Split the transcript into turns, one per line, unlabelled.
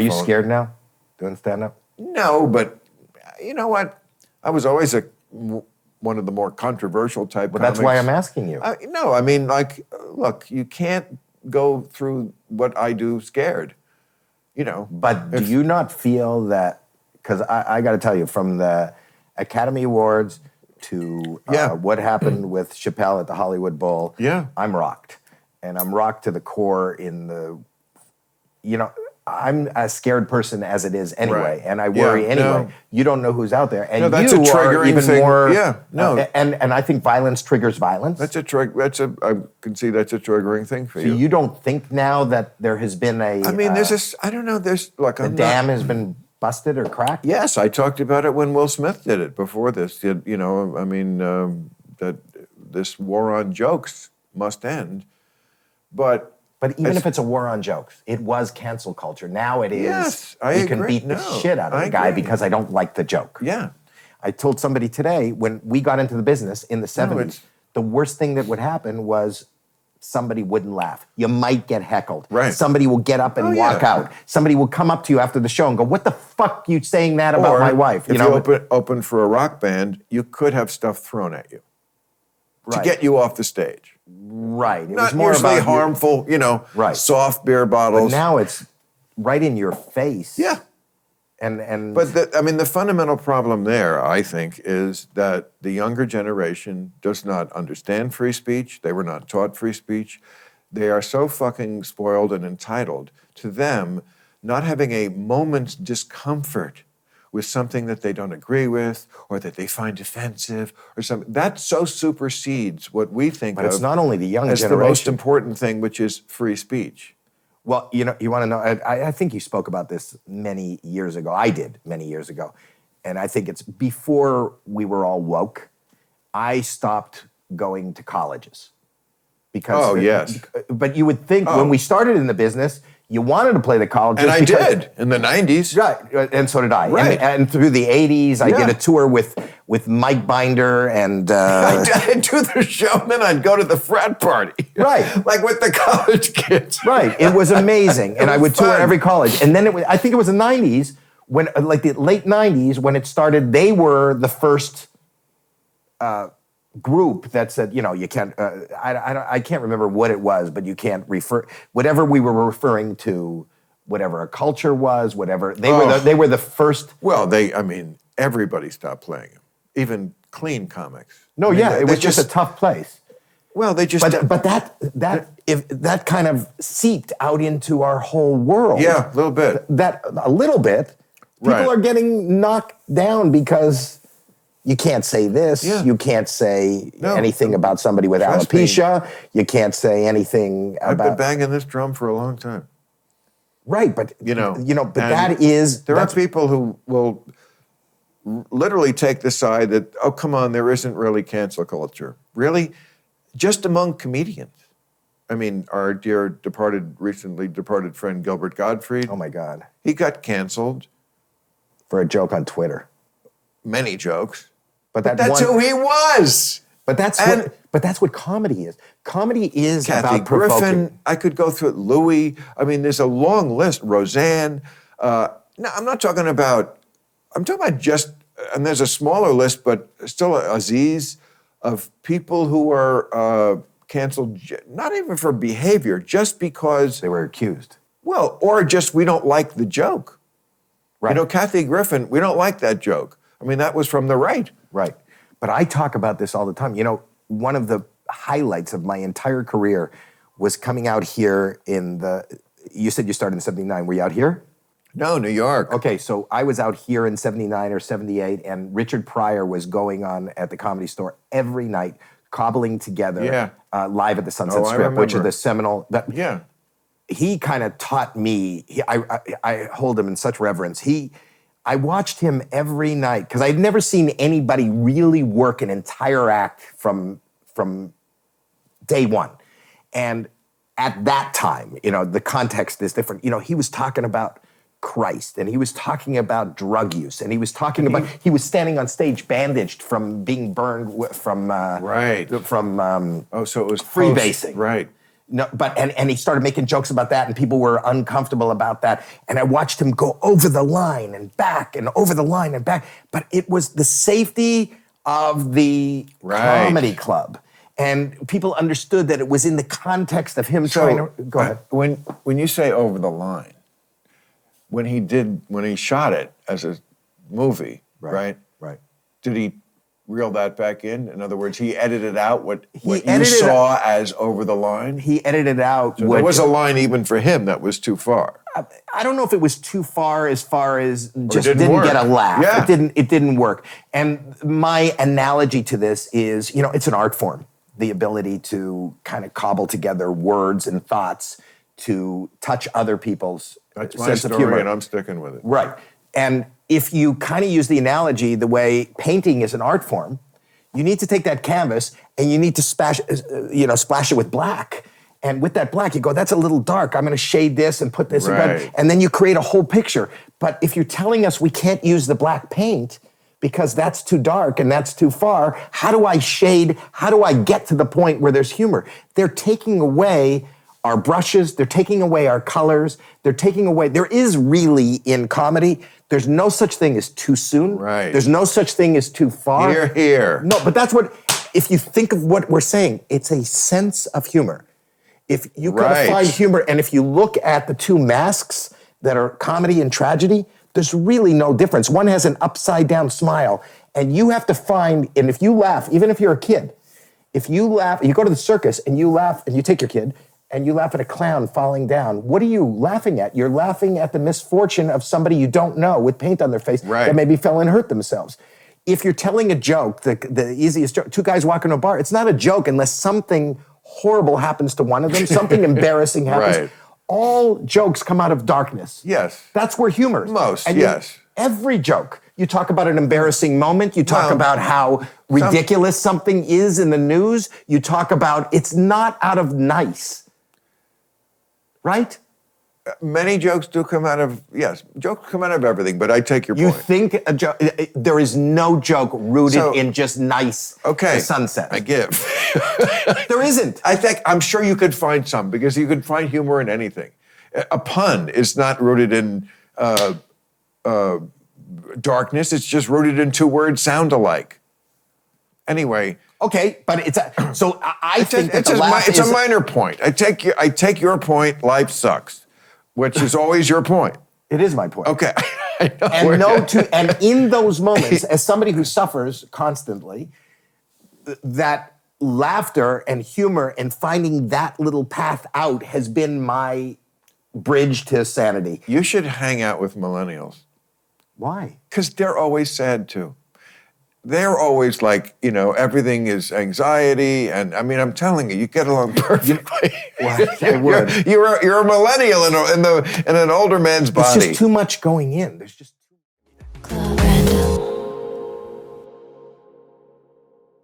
you scared now doing stand-up?
No, but you know what? I was always one of the more controversial type
Well,
comics.
that's why I'm asking you.
No, I mean, like, look, you can't go through what I do scared, you know.
But do you not feel that, because I got to tell you, from the Academy Awards to what happened with Chappelle at the Hollywood Bowl, I'm rocked. And I'm rocked to the core in the, you know, I'm a scared person as it is anyway, and I worry anyway. No. You don't know who's out there, and
that's
you
a triggering
are even
thing.
more.
Yeah, no,
and I think violence triggers violence.
I can see that's a triggering thing for you.
So you don't think now that there has been a?
I mean, there's this. I don't know. There's like
the dam has been busted or cracked.
Yes, I talked about it when Will Smith did it before this. You know, I mean, that this war on jokes must end, But
even if it's a war on jokes, it was cancel culture. Now it is.
Yes, I
you
agree.
can beat the shit out of the guy because I don't like the joke.
Yeah.
I told somebody today, when we got into the business in the 70s, the worst thing that would happen was somebody wouldn't laugh. You might get heckled.
Right.
Somebody will get up and walk out. Somebody will come up to you after the show and go, "What the fuck you saying that about my wife?"
If you open for a rock band, you could have stuff thrown at you to get you off the stage.
Right. It
Not
was more
usually
about
harmful, soft beer bottles.
But now it's right in your face.
Yeah.
But
the fundamental problem there, I think, is that the younger generation does not understand free speech. They were not taught free speech. They are so fucking spoiled and entitled. To them, not having a moment's discomfort with something that they don't agree with or that they find offensive or something, that so supersedes what we think
But it's not only the young
as
generation.
the most important thing, which is free speech.
Well, you want to know, I think you spoke about this many years ago. I did many years ago. And I think it's before we were all woke, I stopped going to colleges. Because But you would think when we started in the business, you wanted to play the colleges.
And I did in the 90s.
Right, and so did I.
Right.
And through the 80s, I did a tour with Mike Binder and...
I'd do the show, and then I'd go to the frat party.
Right.
Like with the college kids.
Right, it was amazing. And I would tour every college. And then I think it was the 90s, when, like the late 90s, when it started, they were the first group that said, you can't, I can't remember what it was, but you can't refer, whatever we were referring to, whatever a culture was, whatever, they were the first.
Well, everybody stopped playing them, even clean comics.
No, it was just a tough place.
Well, they just...
But that kind of seeped out into our whole world.
Yeah, a little bit.
A little bit. People are getting knocked down because... You can't say this. Yeah. You can't say anything about somebody with alopecia. You can't say anything about... I've
been banging this drum for a long time.
Right, but but that is...
There are people who will literally take the side that, oh, come on, there isn't really cancel culture. Really? Just among comedians. I mean, our dear recently departed friend Gilbert Gottfried.
Oh my God.
He got canceled.
For a joke on Twitter.
Many jokes.
But
that's who he was.
But that's what comedy is. Comedy is
Kathy
about provoking.
Griffin. I could go through it. Louis. I mean, there's a long list. Roseanne. No, I'm talking about just, and there's a smaller list, but still Aziz, of people who are canceled, not even for behavior, just because
they were accused.
Well, or just we don't like the joke. Right. Kathy Griffin, we don't like that joke. I mean, that was from the right.
Right. But I talk about this all the time. One of the highlights of my entire career was coming out here you said you started in 79. Were you out here?
No, New York.
Okay, so I was out here in 79 or 78, and Richard Pryor was going on at the Comedy Store every night, cobbling together Live at the Sunset Strip, which is the seminal... He kind of taught me, I hold him in such reverence. I watched him every night because I'd never seen anybody really work an entire act from day one. And at that time, the context is different. He was talking about Christ, and he was talking about drug use, and he was talking about, he was standing on stage bandaged from being burned from...
so it was
freebasing.
Right.
No, but and he started making jokes about that, and people were uncomfortable about that. And I watched him go over the line and back and over the line and back. But it was the safety of the comedy club. And people understood that it was in the context of him trying to... Go ahead.
When you say over the line, when he shot it as a movie, right?
Right.
Did he reel that back in? In other words, he edited out what you saw as over the line?
He edited out...
So there was a line even for him that was too far.
I don't know if it was too far as just didn't get a laugh.
Yeah.
It didn't work. And my analogy to this is, it's an art form. The ability to kind of cobble together words and thoughts to touch other people's
That's my
sense of
story,
humor.
and I'm sticking with it.
Right. And if you kind of use the analogy the way painting is an art form, you need to take that canvas and you need to splash it with black. And with that black, you go, that's a little dark. I'm going to shade this and put this.
Right.
And then you create a whole picture. But if you're telling us we can't use the black paint because that's too dark and that's too far, how do I shade? How do I get to the point where there's humor? They're taking away our brushes. They're taking away our colors. They're taking away... There is really, in comedy, there's no such thing as too soon.
Right.
There's no such thing as too far.
Here.
No, but that's what... If you think of what we're saying, it's a sense of humor. If you gotta find humor, and if you look at the two masks that are comedy and tragedy, there's really no difference. One has an upside down smile, and you have to find, and if you laugh, even if you're a kid, if you laugh, you go to the circus and you laugh, and you take your kid, and you laugh at a clown falling down, what are you laughing at? You're laughing at the misfortune of somebody you don't know with paint on their face that maybe fell and hurt themselves. If you're telling a joke, the easiest joke, two guys walking to a bar, it's not a joke unless something horrible happens to one of them, something embarrassing happens.
Right.
All jokes come out of darkness.
Yes.
That's where humor is.
Most,
and
yes.
Every joke. You talk about an embarrassing moment. You talk about how ridiculous something is in the news. You talk about it's not out of nice. Right?
Many jokes do come out of, jokes come out of everything, but I take your point.
You think a joke, there is no joke rooted in just nice sunset.
I give.
There isn't.
I'm sure you could find some, because you could find humor in anything. A pun is not rooted in darkness, it's just rooted in two words sound alike. Anyway.
Okay, but it's
a minor point. I take your point, life sucks. Which is always your point.
It is my point.
Okay.
And in those moments, as somebody who suffers constantly, that laughter and humor and finding that little path out has been my bridge to sanity.
You should hang out with millennials.
Why?
Because they're always sad too. They're always like, everything is anxiety, and I mean, I'm telling you, you get along perfectly. You're a millennial in an older man's body.
There's just too much going in. There's just too much.